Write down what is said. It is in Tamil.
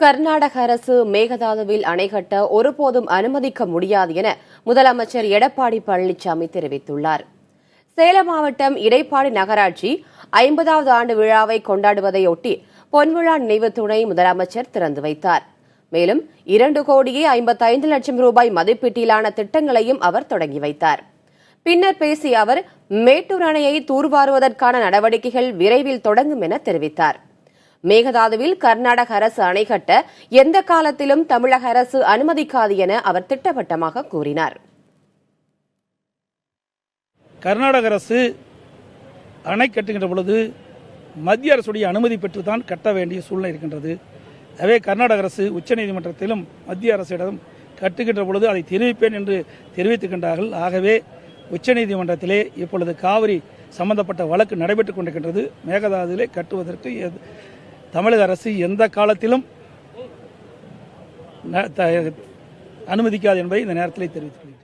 கர்நாடக அரசு மேகதாதுவில் அணை கட்ட ஒருபோதும் அனுமதிக்க முடியாது என முதலமைச்சர் எடப்பாடி பழனிசாமி தெரிவித்துள்ளார். சேலம் மாவட்டம் இடைப்பாடி நகராட்சி 50வது ஆண்டு விழாவை கொண்டாடுவதையொட்டி பொன்விழா நினைவு தூணை முதலமைச்சர் திறந்து வைத்தார். மேலும் 2,55,00,000 ரூபாய் மதிப்பீட்டிலான திட்டங்களையும் அவர் தொடங்கி வைத்தார். பின்னர் பேசிய அவர், மேட்டூர் அணையை தூர்வாருவதற்கான நடவடிக்கைகள் விரைவில் தொடங்கும் என தெரிவித்தார். மேகதாதுவில் கர்நாடக அரசு அணை கட்ட எந்த காலத்திலும் தமிழக அரசு அனுமதிக்காது என அவர் திட்டவட்டமாக கூறினார். கர்நாடக அரசு அணை கட்டுகின்ற பொழுது மத்திய அரசுடைய அனுமதி பெற்றுதான் கட்ட வேண்டிய சூழ்நிலை இருக்கின்றது. எனவே கர்நாடக அரசு உச்சநீதிமன்றத்திலும் மத்திய அரசிடம் கட்டுகின்ற பொழுது அதை தெரிவிப்பேன் என்று தெரிவித்துக்கின்றார்கள். ஆகவே உச்சநீதிமன்றத்திலே இப்பொழுது காவிரி சம்பந்தப்பட்ட வழக்கு நடைபெற்றுக் கொண்டிருக்கின்றது. மேகதாதுவிலே கட்டுவதற்கு தமிழக அரசு எந்த காலத்திலும் அனுமதிக்காது என்பதை இந்த நேரத்தில் தெரிவித்துள்ளேன்.